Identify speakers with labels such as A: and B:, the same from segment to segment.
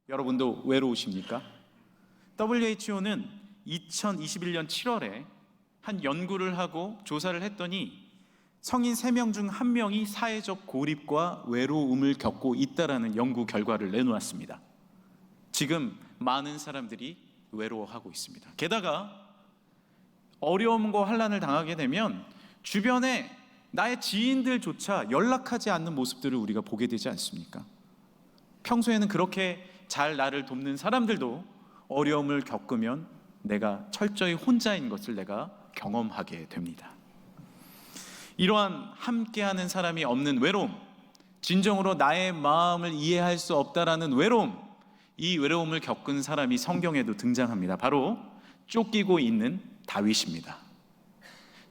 A: 여러분도 외로우십니까? WHO는 2021년 7월에 한 연구를 하고 조사를 했더니 성인 3명 중 1명이 사회적 고립과 외로움을 겪고 있다라는 연구 결과를 내놓았습니다. 지금 많은 사람들이 외로워하고 있습니다. 게다가 어려움과 환난을 당하게 되면 주변에 나의 지인들조차 연락하지 않는 모습들을 우리가 보게 되지 않습니까? 평소에는 그렇게 잘 나를 돕는 사람들도 어려움을 겪으면 내가 철저히 혼자인 것을 내가 경험하게 됩니다. 이러한 함께하는 사람이 없는 외로움, 진정으로 나의 마음을 이해할 수 없다라는 외로움, 이 외로움을 겪은 사람이 성경에도 등장합니다. 바로 쫓기고 있는 다윗입니다.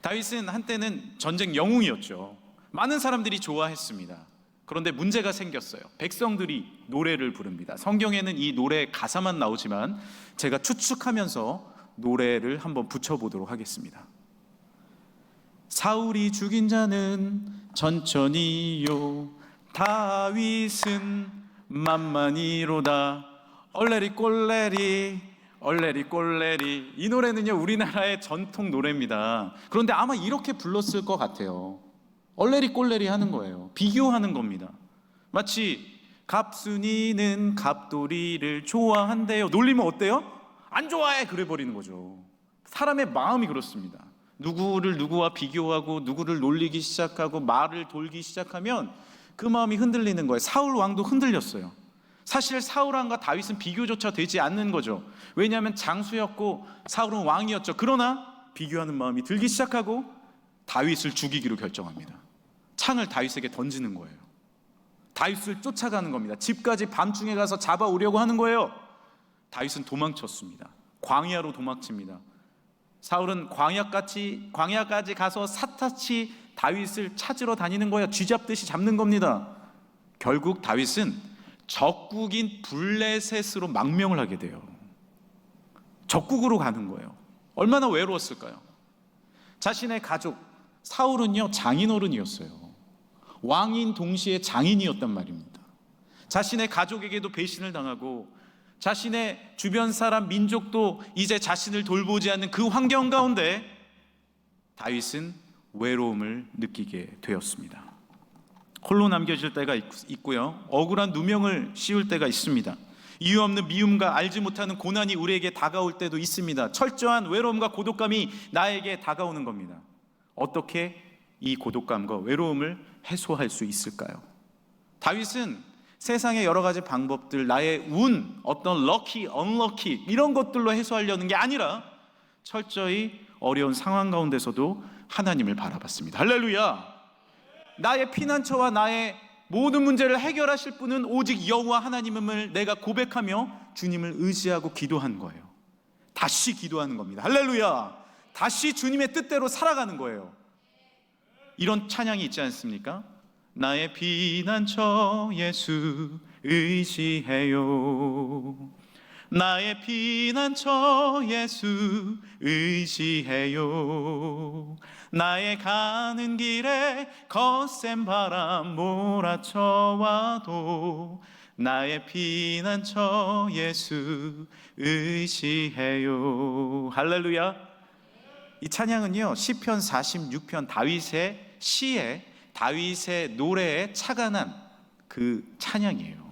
A: 다윗은 한때는 전쟁 영웅이었죠. 많은 사람들이 좋아했습니다. 그런데 문제가 생겼어요. 백성들이 노래를 부릅니다. 성경에는 이 노래 가사만 나오지만 제가 추측하면서 노래를 한번 붙여보도록 하겠습니다. 사울이 죽인 자는 천천히요, 다윗은 만만히로다. 얼레리 꼴레리 얼레리 꼴레리. 이 노래는요 우리나라의 전통 노래입니다. 그런데 아마 이렇게 불렀을 것 같아요. 얼레리 꼴레리 하는 거예요. 비교하는 겁니다. 마치 갑순이는 갑돌이를 좋아한대요. 놀리면 어때요? 안 좋아해. 그래 버리는 거죠. 사람의 마음이 그렇습니다. 누구를 누구와 비교하고 누구를 놀리기 시작하고 말을 돌기 시작하면 그 마음이 흔들리는 거예요. 사울 왕도 흔들렸어요. 사실 사울 왕과 다윗은 비교조차 되지 않는 거죠. 왜냐하면 장수였고 사울은 왕이었죠. 그러나 비교하는 마음이 들기 시작하고 다윗을 죽이기로 결정합니다. 창을 다윗에게 던지는 거예요. 다윗을 쫓아가는 겁니다. 집까지 밤중에 가서 잡아오려고 하는 거예요. 다윗은 도망쳤습니다. 광야로 도망칩니다. 사울은 광야까지 가서 샅샅이 다윗을 찾으러 다니는 거예요. 쥐잡듯이 잡는 겁니다. 결국 다윗은 적국인 블레셋으로 망명을 하게 돼요. 적국으로 가는 거예요. 얼마나 외로웠을까요? 자신의 가족, 사울은요 장인어른이었어요. 왕인 동시에 장인이었단 말입니다. 자신의 가족에게도 배신을 당하고 자신의 주변 사람 민족도 이제 자신을 돌보지 않는 그 환경 가운데 다윗은 외로움을 느끼게 되었습니다. 홀로 남겨질 때가 있고요, 억울한 누명을 씌울 때가 있습니다. 이유 없는 미움과 알지 못하는 고난이 우리에게 다가올 때도 있습니다. 철저한 외로움과 고독감이 나에게 다가오는 겁니다. 어떻게 이 고독감과 외로움을 해소할 수 있을까요? 다윗은 세상의 여러 가지 방법들, 나의 운, 어떤 럭키, 언럭키 이런 것들로 해소하려는 게 아니라 철저히 어려운 상황 가운데서도 하나님을 바라봤습니다. 할렐루야! 나의 피난처와 나의 모든 문제를 해결하실 분은 오직 여호와 하나님임을 내가 고백하며 주님을 의지하고 기도한 거예요. 다시 기도하는 겁니다. 할렐루야! 다시 주님의 뜻대로 살아가는 거예요. 이런 찬양이 있지 않습니까? 나의 피난처 예수 의지해요. 나의 피난처 예수 의지해요. 나의 가는 길에 거센 바람 몰아쳐와도 나의 피난처 예수 의지해요. 할렐루야. 이 찬양은요 시편 46편 다윗의 시에, 다윗의 노래에 착안한 그 찬양이에요.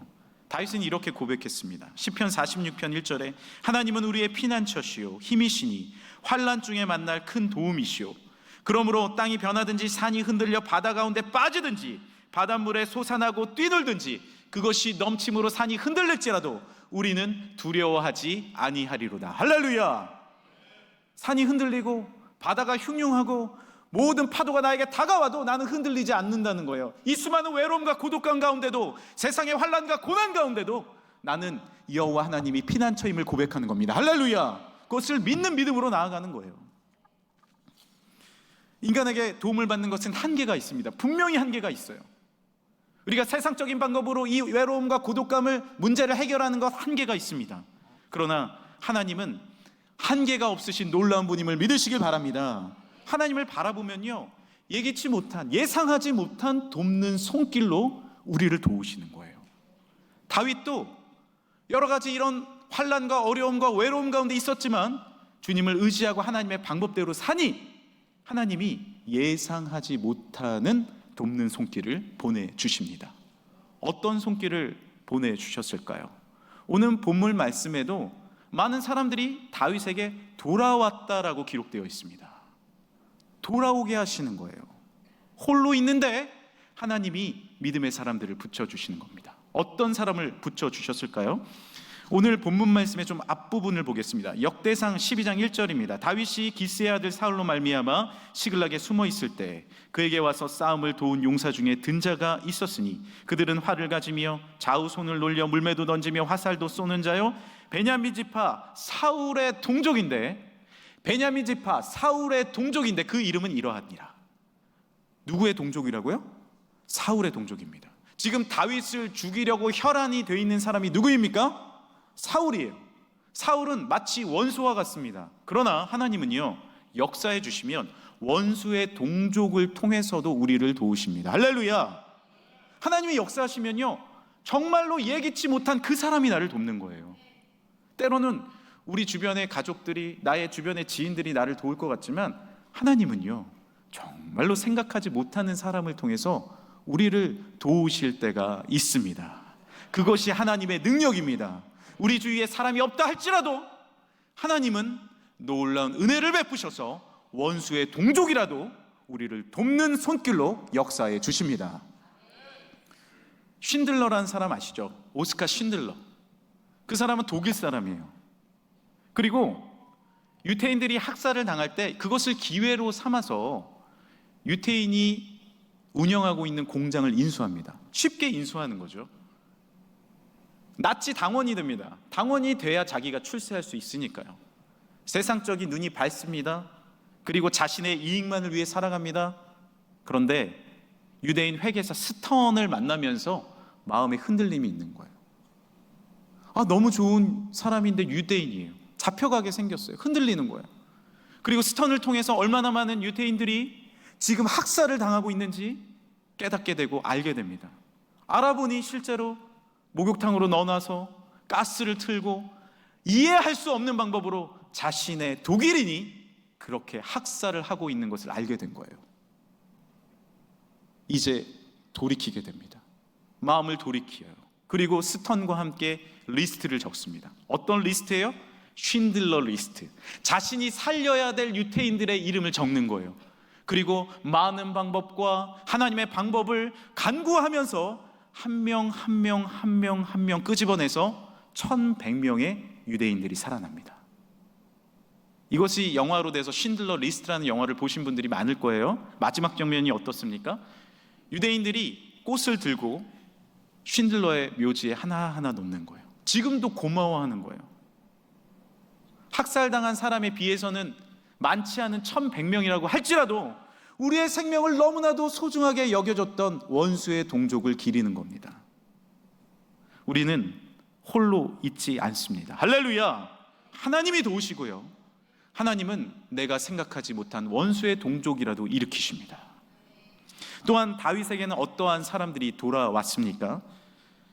A: 다윗은 이렇게 고백했습니다. 시편 46편 1절에 하나님은 우리의 피난처시요 힘이시니 환난 중에 만날 큰 도움이시오. 그러므로 땅이 변하든지 산이 흔들려 바다 가운데 빠지든지 바닷물에 솟아나고 뛰놀든지 그것이 넘침으로 산이 흔들릴지라도 우리는 두려워하지 아니하리로다. 할렐루야. 산이 흔들리고 바다가 흉흉하고 모든 파도가 나에게 다가와도 나는 흔들리지 않는다는 거예요. 이 수많은 외로움과 고독감 가운데도, 세상의 환난과 고난 가운데도 나는 여호와 하나님이 피난처임을 고백하는 겁니다. 할렐루야. 그것을 믿는 믿음으로 나아가는 거예요. 인간에게 도움을 받는 것은 한계가 있습니다. 분명히 한계가 있어요. 우리가 세상적인 방법으로 이 외로움과 고독감을, 문제를 해결하는 것 한계가 있습니다. 그러나 하나님은 한계가 없으신 놀라운 분임을 믿으시길 바랍니다. 하나님을 바라보면요 예기치 못한, 예상하지 못한 돕는 손길로 우리를 도우시는 거예요. 다윗도 여러 가지 이런 환난과 어려움과 외로움 가운데 있었지만 주님을 의지하고 하나님의 방법대로 사니 하나님이 예상하지 못하는 돕는 손길을 보내주십니다. 어떤 손길을 보내주셨을까요? 오늘 본문 말씀에도 많은 사람들이 다윗에게 돌아왔다라고 기록되어 있습니다. 돌아오게 하시는 거예요. 홀로 있는데 하나님이 믿음의 사람들을 붙여주시는 겁니다. 어떤 사람을 붙여주셨을까요? 오늘 본문 말씀의 좀 앞부분을 보겠습니다. 역대상 12장 1절입니다. 다윗이 기스의 아들 사울로 말미암아 시글락에 숨어 있을 때 그에게 와서 싸움을 도운 용사 중에 든 자가 있었으니 그들은 활을 가지며 좌우 손을 놀려 물매도 던지며 화살도 쏘는 자요 베냐민 지파 사울의 동족인데 그 이름은 이러하니라. 누구의 동족이라고요? 사울의 동족입니다. 지금 다윗을 죽이려고 혈안이 되어 있는 사람이 누구입니까? 사울이에요. 사울은 마치 원수와 같습니다. 그러나 하나님은요, 역사해 주시면 원수의 동족을 통해서도 우리를 도우십니다. 할렐루야. 하나님이 역사하시면요, 정말로 예기치 못한 그 사람이 나를 돕는 거예요. 때로는 우리 주변의 가족들이, 나의 주변의 지인들이 나를 도울 것 같지만 하나님은요, 정말로 생각하지 못하는 사람을 통해서 우리를 도우실 때가 있습니다. 그것이 하나님의 능력입니다. 우리 주위에 사람이 없다 할지라도 하나님은 놀라운 은혜를 베푸셔서 원수의 동족이라도 우리를 돕는 손길로 역사해 주십니다. 쉰들러라는 사람 아시죠? 오스카 쉰들러. 그 사람은 독일 사람이에요. 그리고 유태인들이 학살을 당할 때 그것을 기회로 삼아서 유태인이 운영하고 있는 공장을 인수합니다. 쉽게 인수하는 거죠. 나치 당원이 됩니다. 당원이 돼야 자기가 출세할 수 있으니까요. 세상적인 눈이 밝습니다. 그리고 자신의 이익만을 위해 살아갑니다. 그런데 유대인 회계사 스턴을 만나면서 마음에 흔들림이 있는 거예요. 너무 좋은 사람인데 유대인이에요. 잡혀가게 생겼어요. 흔들리는 거예요. 그리고 스턴을 통해서 얼마나 많은 유대인들이 지금 학살을 당하고 있는지 깨닫게 되고 알게 됩니다. 알아보니 실제로 목욕탕으로 넣어놔서 가스를 틀고 이해할 수 없는 방법으로 자신의 독일인이 그렇게 학살을 하고 있는 것을 알게 된 거예요. 이제 돌이키게 됩니다. 마음을 돌이켜요. 그리고 스턴과 함께 리스트를 적습니다. 어떤 리스트예요? 쉰들러 리스트. 자신이 살려야 될 유태인들의 이름을 적는 거예요. 그리고 많은 방법과 하나님의 방법을 간구하면서 한 명 끄집어내서 1100명의 유대인들이 살아납니다. 이것이 영화로 돼서 쉰들러 리스트라는 영화를 보신 분들이 많을 거예요. 마지막 장면이 어떻습니까? 유대인들이 꽃을 들고 쉰들러의 묘지에 하나하나 놓는 거예요. 지금도 고마워하는 거예요. 학살당한 사람에 비해서는 많지 않은 1100명이라고 할지라도 우리의 생명을 너무나도 소중하게 여겨줬던 원수의 동족을 기리는 겁니다. 우리는 홀로 있지 않습니다. 할렐루야. 하나님이 도우시고요, 하나님은 내가 생각하지 못한 원수의 동족이라도 일으키십니다. 또한 다윗에게는 어떠한 사람들이 돌아왔습니까?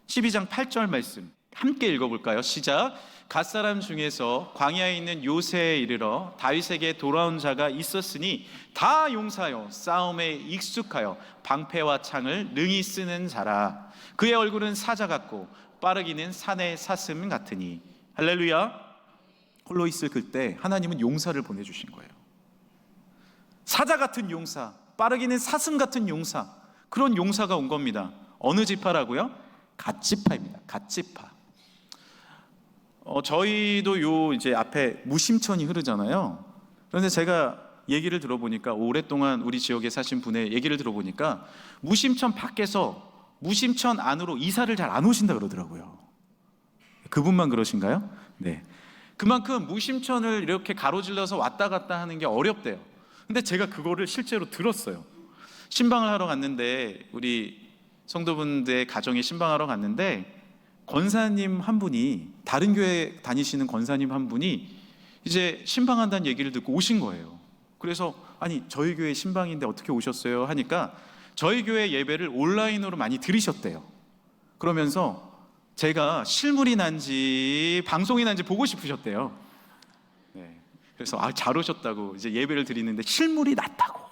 A: 12장 8절 말씀 함께 읽어볼까요? 시작. 갓사람 중에서 광야에 있는 요새에 이르러 다윗에게 돌아온 자가 있었으니 다 용사요 싸움에 익숙하여 방패와 창을 능히 쓰는 자라. 그의 얼굴은 사자 같고 빠르기는 산의 사슴 같으니. 할렐루야. 홀로 있을 그때 하나님은 용사를 보내주신 거예요. 사자 같은 용사, 빠르기는 사슴 같은 용사, 그런 용사가 온 겁니다. 어느 지파라고요? 갓지파입니다. 갓지파. 저희도 이제 앞에 무심천이 흐르잖아요. 그런데 제가 얘기를 들어보니까, 오랫동안 우리 지역에 사신 분의 얘기를 들어보니까 무심천 밖에서 무심천 안으로 이사를 잘 안 오신다 그러더라고요. 그분만 그러신가요? 네. 그만큼 무심천을 이렇게 가로질러서 왔다 갔다 하는 게 어렵대요. 근데 제가 그거를 실제로 들었어요. 신방을 하러 갔는데, 우리 성도분들의 가정에 신방하러 갔는데, 권사님 한 분이, 다른 교회 다니시는 권사님 한 분이 이제 신방한다는 얘기를 듣고 오신 거예요. 그래서 아니 저희 교회 신방인데 어떻게 오셨어요? 하니까 저희 교회 예배를 온라인으로 많이 들으셨대요. 그러면서 제가 실물이 난지 방송이 난지 보고 싶으셨대요. 네. 그래서 잘 오셨다고 이제 예배를 드리는데 실물이 낫다고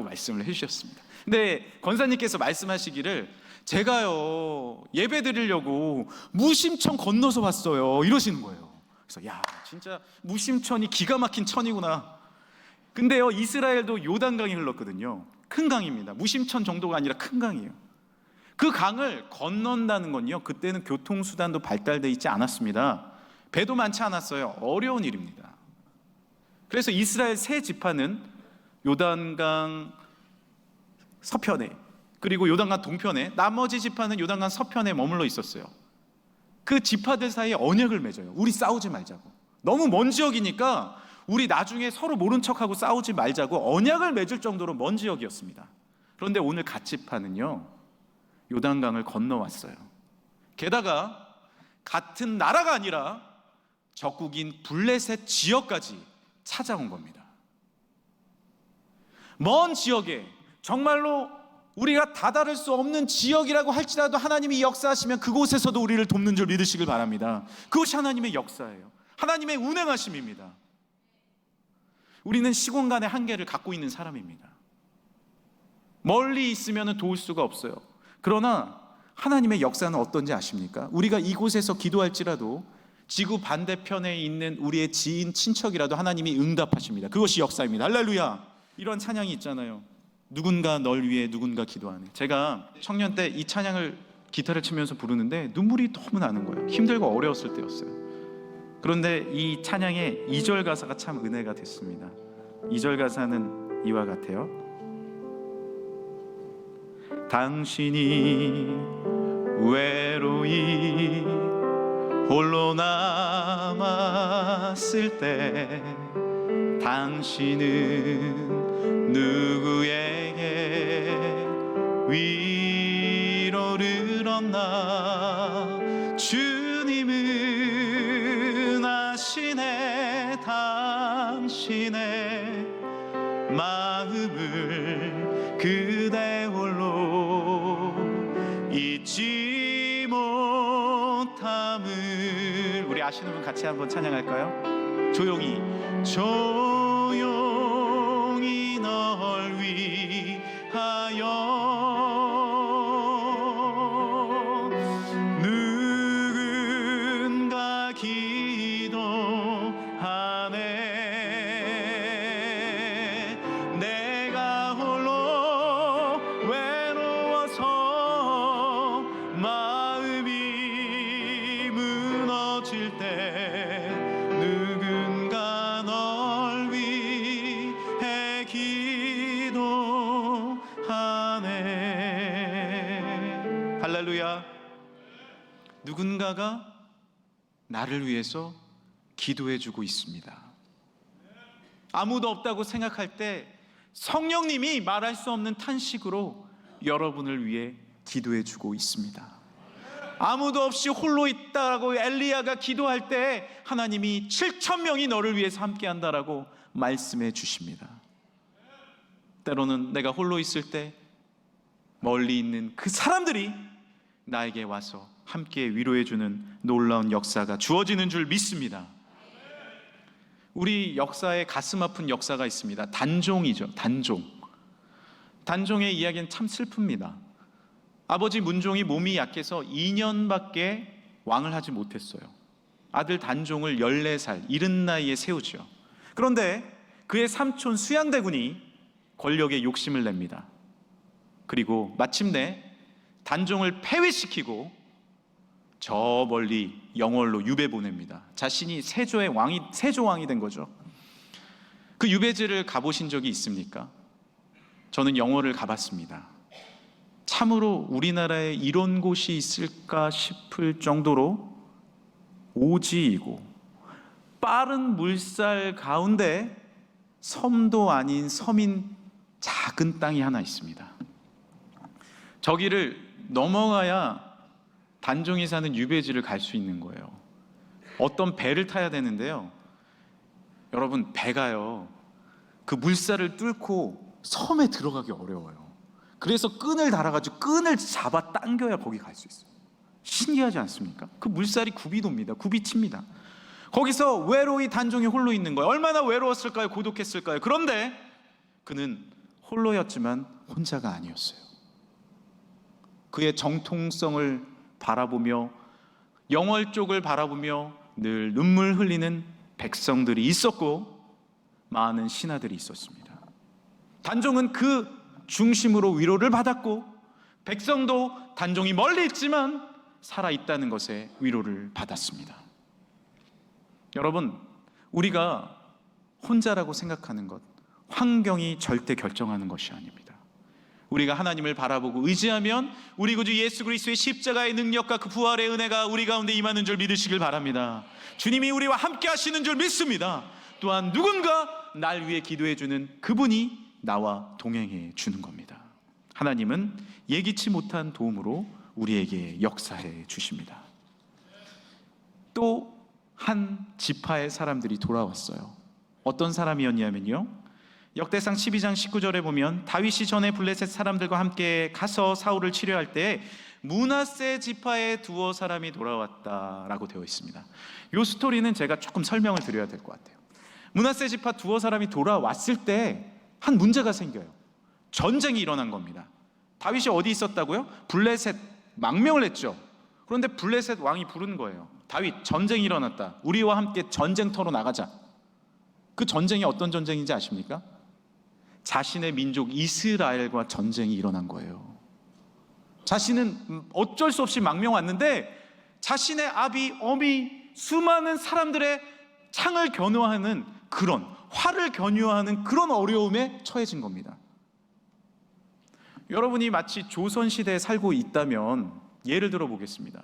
A: 말씀을 해주셨습니다. 근데 권사님께서 말씀하시기를 제가요 예배 드리려고 무심천 건너서 왔어요 이러시는 거예요. 그래서 야 진짜 무심천이 기가 막힌 천이구나. 근데요 이스라엘도 요단강이 흘렀거든요. 큰 강입니다. 무심천 정도가 아니라 큰 강이에요. 그 강을 건넌다는 건요 그때는 교통수단도 발달되어 있지 않았습니다. 배도 많지 않았어요. 어려운 일입니다. 그래서 이스라엘 세 지파는 요단강 서편에 그리고 요단강 동편에, 나머지 지파는 요단강 서편에 머물러 있었어요. 그 지파들 사이에 언약을 맺어요. 우리 싸우지 말자고. 너무 먼 지역이니까 우리 나중에 서로 모른 척하고 싸우지 말자고 언약을 맺을 정도로 먼 지역이었습니다. 그런데 오늘 갓 지파는요 요단강을 건너왔어요. 게다가 같은 나라가 아니라 적국인 블레셋 지역까지 찾아온 겁니다. 먼 지역에 정말로 우리가 다다를 수 없는 지역이라고 할지라도 하나님이 역사하시면 그곳에서도 우리를 돕는 줄 믿으시길 바랍니다. 그것이 하나님의 역사예요. 하나님의 운행하심입니다. 우리는 시공간의 한계를 갖고 있는 사람입니다. 멀리 있으면 도울 수가 없어요. 그러나 하나님의 역사는 어떤지 아십니까? 우리가 이곳에서 기도할지라도 지구 반대편에 있는 우리의 지인, 친척이라도 하나님이 응답하십니다. 그것이 역사입니다. 할렐루야. 이런 찬양이 있잖아요. 누군가 널 위해 누군가 기도하네. 제가 청년 때 이 찬양을 기타를 치면서 부르는데 눈물이 너무 나는 거예요. 힘들고 어려웠을 때였어요. 그런데 이 찬양의 2절 가사가 참 은혜가 됐습니다. 2절 가사는 이와 같아요. 당신이 외로이 홀로 남았을 때 당신은 누구에게 위로를 얻나. 주님은 아시네 당신의 마음을 그대 홀로 잊지 못함을. 우리 아시는 분 같이 한번 찬양할까요? 조용히 널 위하여 누군가 기도하네. 내가 홀로 외로워서 마음이 무너질 때 누군가 널 위해 기도하네. 할렐루야. 누군가가 나를 위해서 기도해주고 있습니다. 아무도 없다고 생각할 때 성령님이 말할 수 없는 탄식으로 여러분을 위해 기도해주고 있습니다. 아무도 없이 홀로 있다라고 엘리야가 기도할 때 하나님이 7,000명이 너를 위해서 함께한다라고 말씀해 주십니다. 때로는 내가 홀로 있을 때 멀리 있는 그 사람들이 나에게 와서 함께 위로해 주는 놀라운 역사가 주어지는 줄 믿습니다. 우리 역사에 가슴 아픈 역사가 있습니다. 단종이죠. 단종의 이야기는 참 슬픕니다. 아버지 문종이 몸이 약해서 2년밖에 왕을 하지 못했어요. 아들 단종을 14살 이른 나이에 세우죠. 그런데 그의 삼촌 수양대군이 권력에 욕심을 냅니다. 그리고 마침내 단종을 폐위시키고 저 멀리 영월로 유배 보냅니다. 자신이 세조왕이 된 거죠. 그 유배지를 가보신 적이 있습니까? 저는 영월을 가봤습니다. 참으로 우리나라에 이런 곳이 있을까 싶을 정도로 오지이고 빠른 물살 가운데 섬도 아닌 섬인 작은 땅이 하나 있습니다. 저기를 넘어가야 단종이 사는 유배지를 갈 수 있는 거예요. 어떤 배를 타야 되는데요, 여러분 배가요 그 물살을 뚫고 섬에 들어가기 어려워요. 그래서 끈을 달아가지고 끈을 잡아 당겨야 거기 갈 수 있어요. 신기하지 않습니까? 그 물살이 굽이돕니다. 굽이칩니다. 거기서 외로이 단종이 홀로 있는 거예요. 얼마나 외로웠을까요? 고독했을까요? 그런데 그는 홀로였지만 혼자가 아니었어요. 그의 정통성을 바라보며 영월 쪽을 바라보며 늘 눈물 흘리는 백성들이 있었고 많은 신하들이 있었습니다. 단종은 그 중심으로 위로를 받았고 백성도 단종이 멀리 있지만 살아있다는 것에 위로를 받았습니다. 여러분, 우리가 혼자라고 생각하는 것, 환경이 절대 결정하는 것이 아닙니다. 우리가 하나님을 바라보고 의지하면 우리 구주 예수 그리스도의 십자가의 능력과 그 부활의 은혜가 우리 가운데 임하는 줄 믿으시길 바랍니다. 주님이 우리와 함께 하시는 줄 믿습니다. 또한 누군가 날 위해 기도해 주는 그분이 나와 동행해 주는 겁니다. 하나님은 예기치 못한 도움으로 우리에게 역사해 주십니다. 또 한 지파의 사람들이 돌아왔어요. 어떤 사람이었냐면요, 역대상 12장 19절에 보면 다윗이 전에 블레셋 사람들과 함께 가서 사울을 치료할 때 므낫세 지파의 두어 사람이 돌아왔다라고 되어 있습니다. 이 스토리는 제가 조금 설명을 드려야 될 것 같아요. 므낫세 지파 두어 사람이 돌아왔을 때 한 문제가 생겨요. 전쟁이 일어난 겁니다. 다윗이 어디 있었다고요? 블레셋 망명을 했죠. 그런데 블레셋 왕이 부른 거예요. 다윗, 전쟁이 일어났다. 우리와 함께 전쟁터로 나가자. 그 전쟁이 어떤 전쟁인지 아십니까? 자신의 민족 이스라엘과 전쟁이 일어난 거예요. 자신은 어쩔 수 없이 망명 왔는데 자신의 아비, 어미, 수많은 사람들의 창을 겨누어하는 그런, 화를 겨누어하는 그런 어려움에 처해진 겁니다. 여러분이 마치 조선시대에 살고 있다면 예를 들어 보겠습니다.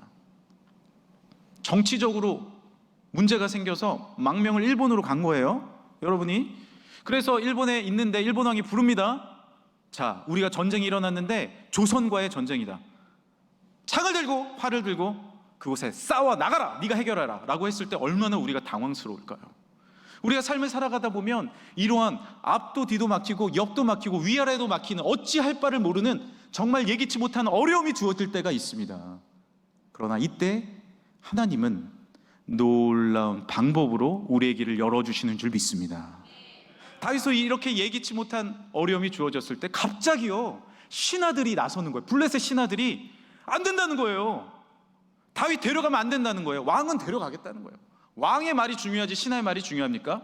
A: 정치적으로 문제가 생겨서 망명을 일본으로 간 거예요. 여러분이. 그래서 일본에 있는데 일본 왕이 부릅니다. 자, 우리가 전쟁이 일어났는데 조선과의 전쟁이다. 창을 들고 활을 들고 그곳에 싸워 나가라. 네가 해결하라 라고 했을 때 얼마나 우리가 당황스러울까요? 우리가 삶을 살아가다 보면 이러한 앞도 뒤도 막히고 옆도 막히고 위아래도 막히는 어찌할 바를 모르는 정말 예기치 못한 어려움이 주어질 때가 있습니다. 그러나 이때 하나님은 놀라운 방법으로 우리의 길을 열어주시는 줄 믿습니다. 다윗이 이렇게 예기치 못한 어려움이 주어졌을 때 갑자기요, 신하들이 나서는 거예요. 블레셋 신하들이 안 된다는 거예요. 다윗 데려가면 안 된다는 거예요. 왕은 데려가겠다는 거예요. 왕의 말이 중요하지 신하의 말이 중요합니까?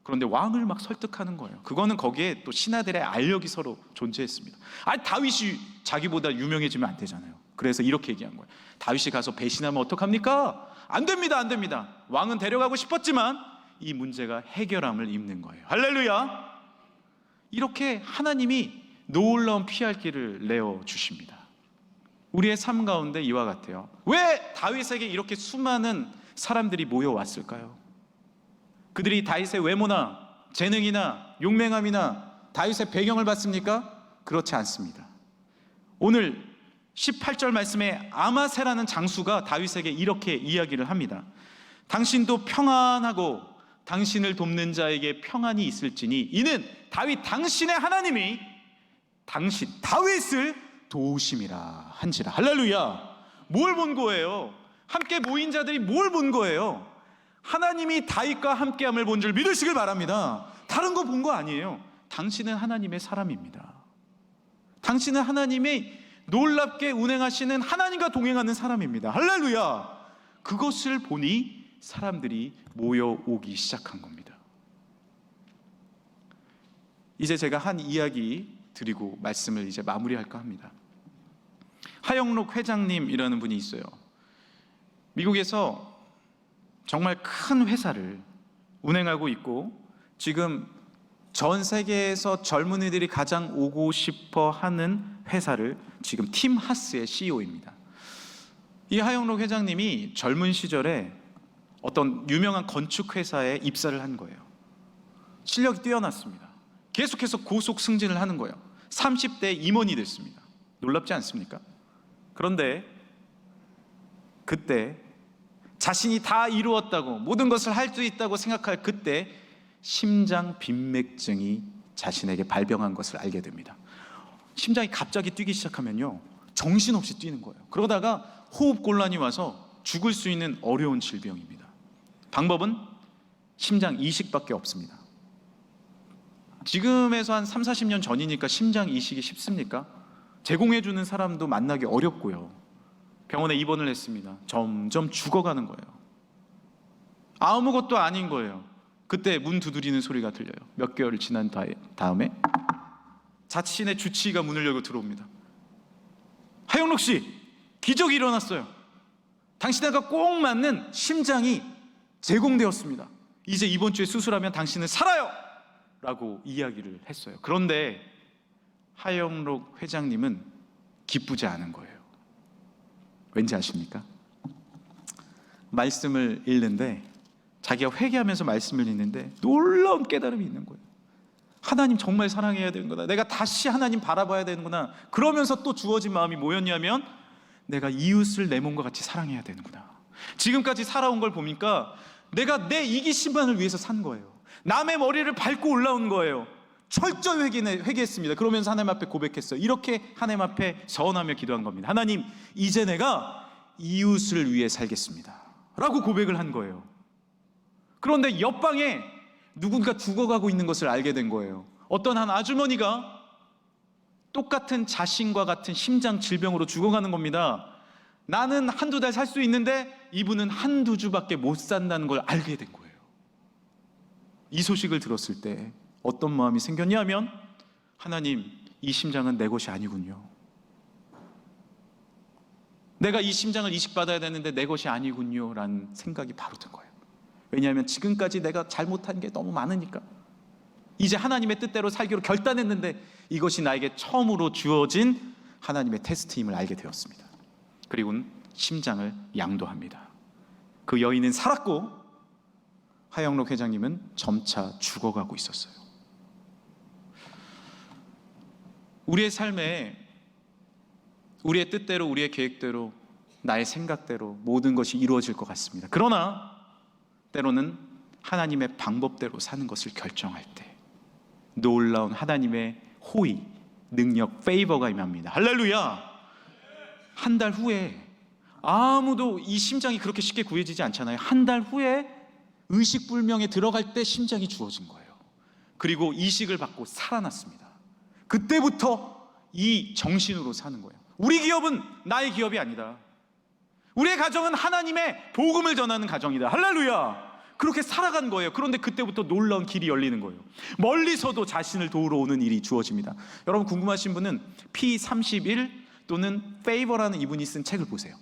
A: 그런데 왕을 막 설득하는 거예요. 그거는 거기에 또 신하들의 알력이 서로 존재했습니다. 아니, 다윗이 자기보다 유명해지면 안 되잖아요. 그래서 이렇게 얘기한 거예요. 다윗이 가서 배신하면 어떡합니까? 안 됩니다, 안 됩니다. 왕은 데려가고 싶었지만 이 문제가 해결함을 입는 거예요. 할렐루야. 이렇게 하나님이 놀라운 피할 길을 내어 주십니다. 우리의 삶 가운데 이와 같아요. 왜 다윗에게 이렇게 수많은 사람들이 모여왔을까요? 그들이 다윗의 외모나 재능이나 용맹함이나 다윗의 배경을 봤습니까? 그렇지 않습니다. 오늘 18절 말씀에 아마세라는 장수가 다윗에게 이렇게 이야기를 합니다. 당신도 평안하고 당신을 돕는 자에게 평안이 있을지니 이는 다윗 당신의 하나님이 당신 다윗을 도우심이라 한지라. 할렐루야. 뭘 본 거예요? 함께 모인 자들이 뭘 본 거예요? 하나님이 다윗과 함께함을 본 줄 믿으시길 바랍니다. 다른 거 본 거 아니에요. 당신은 하나님의 사람입니다. 당신은 하나님이 놀랍게 운행하시는 하나님과 동행하는 사람입니다. 할렐루야. 그것을 보니 사람들이 모여오기 시작한 겁니다. 이제 제가 한 이야기 드리고 말씀을 이제 마무리할까 합니다. 하영록 회장님이라는 분이 있어요. 미국에서 정말 큰 회사를 운행하고 있고 지금 전 세계에서 젊은이들이 가장 오고 싶어 하는 회사를 지금 팀 하스의 CEO입니다. 이 하영록 회장님이 젊은 시절에 어떤 유명한 건축 회사에 입사를 한 거예요. 실력이 뛰어났습니다. 계속해서 고속 승진을 하는 거예요. 30대 임원이 됐습니다. 놀랍지 않습니까? 그런데 그때 자신이 다 이루었다고 모든 것을 할 수 있다고 생각할 그때 심장 빈맥증이 자신에게 발병한 것을 알게 됩니다. 심장이 갑자기 뛰기 시작하면요, 정신없이 뛰는 거예요. 그러다가 호흡곤란이 와서 죽을 수 있는 어려운 질병입니다. 방법은 심장 이식밖에 없습니다. 지금에서 한 3, 40년 전이니까 심장 이식이 쉽습니까? 제공해주는 사람도 만나기 어렵고요. 병원에 입원을 했습니다. 점점 죽어가는 거예요. 아무것도 아닌 거예요. 그때 문 두드리는 소리가 들려요. 몇 개월을 지난 다음에 자신의 주치의가 문을 열고 들어옵니다. 하영록 씨, 기적이 일어났어요. 당신에게 꼭 맞는 심장이 제공되었습니다. 이제 이번 주에 수술하면 당신은 살아요! 라고 이야기를 했어요. 그런데 하영록 회장님은 기쁘지 않은 거예요. 왠지 아십니까? 말씀을 읽는데, 자기가 회개하면서 말씀을 읽는데 놀라운 깨달음이 있는 거예요. 하나님 정말 사랑해야 되는구나, 내가 다시 하나님 바라봐야 되는구나. 그러면서 또 주어진 마음이 뭐였냐면, 내가 이웃을 내 몸과 같이 사랑해야 되는구나. 지금까지 살아온 걸 보니까 내가 내 이기심만을 위해서 산 거예요. 남의 머리를 밟고 올라온 거예요. 철저히 회개했습니다. 그러면서 하나님 앞에 고백했어요. 이렇게 하나님 앞에 서원하며 기도한 겁니다. 하나님, 이제 내가 이웃을 위해 살겠습니다 라고 고백을 한 거예요. 그런데 옆방에 누군가 죽어가고 있는 것을 알게 된 거예요. 어떤 한 아주머니가 똑같은 자신과 같은 심장 질병으로 죽어가는 겁니다. 나는 한두 달 살 수 있는데 이분은 한두 주밖에 못 산다는 걸 알게 된 거예요. 이 소식을 들었을 때 어떤 마음이 생겼냐면, 하나님, 이 심장은 내 것이 아니군요. 내가 이 심장을 이식받아야 되는데 내 것이 아니군요 라는 생각이 바로 든 거예요. 왜냐하면 지금까지 내가 잘못한 게 너무 많으니까. 이제 하나님의 뜻대로 살기로 결단했는데 이것이 나에게 처음으로 주어진 하나님의 테스트임을 알게 되었습니다. 그리고는 심장을 양도합니다. 그 여인은 살았고 하영록 회장님은 점차 죽어가고 있었어요. 우리의 삶에 우리의 뜻대로, 우리의 계획대로, 나의 생각대로 모든 것이 이루어질 것 같습니다. 그러나 때로는 하나님의 방법대로 사는 것을 결정할 때 놀라운 하나님의 호의, 능력, 페이버가 임합니다. 할렐루야! 한 달 후에, 아무도 이 심장이 그렇게 쉽게 구해지지 않잖아요. 한 달 후에 의식불명에 들어갈 때 심장이 주어진 거예요. 그리고 이식을 받고 살아났습니다. 그때부터 이 정신으로 사는 거예요. 우리 기업은 나의 기업이 아니다. 우리의 가정은 하나님의 복음을 전하는 가정이다. 할렐루야! 그렇게 살아간 거예요. 그런데 그때부터 놀라운 길이 열리는 거예요. 멀리서도 자신을 도우러 오는 일이 주어집니다. 여러분 궁금하신 분은 P31 또는 페이버라는 이분이 쓴 책을 보세요.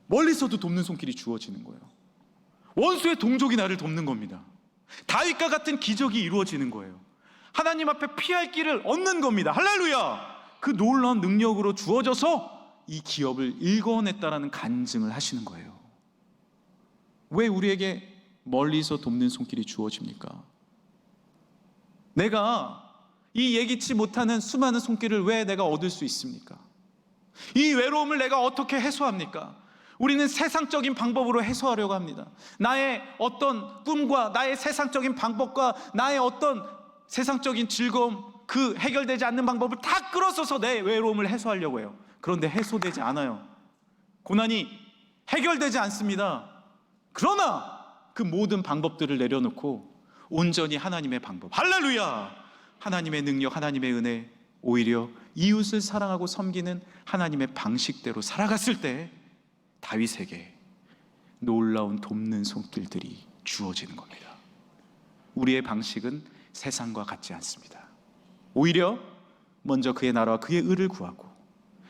A: 멀리서도 돕는 손길이 주어지는 거예요. 원수의 동족이 나를 돕는 겁니다. 다윗과 같은 기적이 이루어지는 거예요. 하나님 앞에 피할 길을 얻는 겁니다. 할렐루야! 그 놀라운 능력으로 주어져서 이 기업을 일궈냈다라는 간증을 하시는 거예요. 왜 우리에게 멀리서 돕는 손길이 주어집니까? 내가 이 예기치 못하는 수많은 손길을 왜 내가 얻을 수 있습니까? 이 외로움을 내가 어떻게 해소합니까? 우리는 세상적인 방법으로 해소하려고 합니다. 나의 어떤 꿈과 나의 세상적인 방법과 나의 어떤 세상적인 즐거움, 그 해결되지 않는 방법을 다 끌어써서 내 외로움을 해소하려고 해요. 그런데 해소되지 않아요. 고난이 해결되지 않습니다. 그러나 그 모든 방법들을 내려놓고 온전히 하나님의 방법, 할렐루야! 하나님의 능력, 하나님의 은혜, 오히려 이웃을 사랑하고 섬기는 하나님의 방식대로 살아갔을 때 다윗에게 놀라운 돕는 손길들이 주어지는 겁니다. 우리의 방식은 세상과 같지 않습니다. 오히려 먼저 그의 나라와 그의 의를 구하고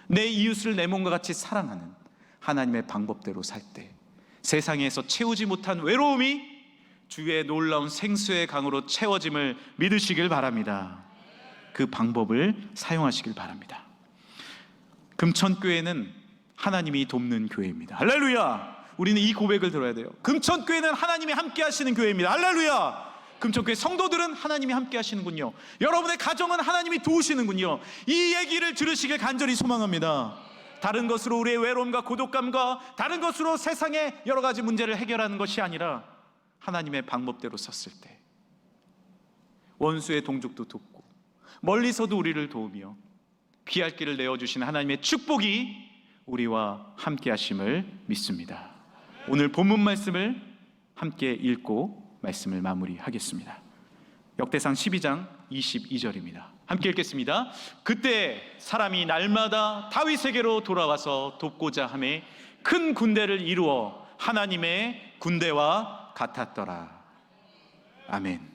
A: 내 이웃을 내 몸과 같이 사랑하는 하나님의 방법대로 살 때 세상에서 채우지 못한 외로움이 주의 놀라운 생수의 강으로 채워짐을 믿으시길 바랍니다. 그 방법을 사용하시길 바랍니다. 금천교회는 하나님이 돕는 교회입니다. 할렐루야! 우리는 이 고백을 들어야 돼요. 금천교회는 하나님이 함께 하시는 교회입니다. 할렐루야! 금천교회 성도들은 하나님이 함께 하시는군요. 여러분의 가정은 하나님이 도우시는군요. 이 얘기를 들으시길 간절히 소망합니다. 다른 것으로 우리의 외로움과 고독감과 다른 것으로 세상의 여러 가지 문제를 해결하는 것이 아니라 하나님의 방법대로 섰을 때 원수의 동족도 돕고 멀리서도 우리를 도우며 피할 길을 내어주시는 하나님의 축복이 우리와 함께 하심을 믿습니다. 오늘 본문 말씀을 함께 읽고 말씀을 마무리하겠습니다. 역대상 12장 22절입니다. 함께 읽겠습니다. 그때 사람이 날마다 다윗에게로 돌아와서 돕고자 하매 큰 군대를 이루어 하나님의 군대와 같았더라. 아멘.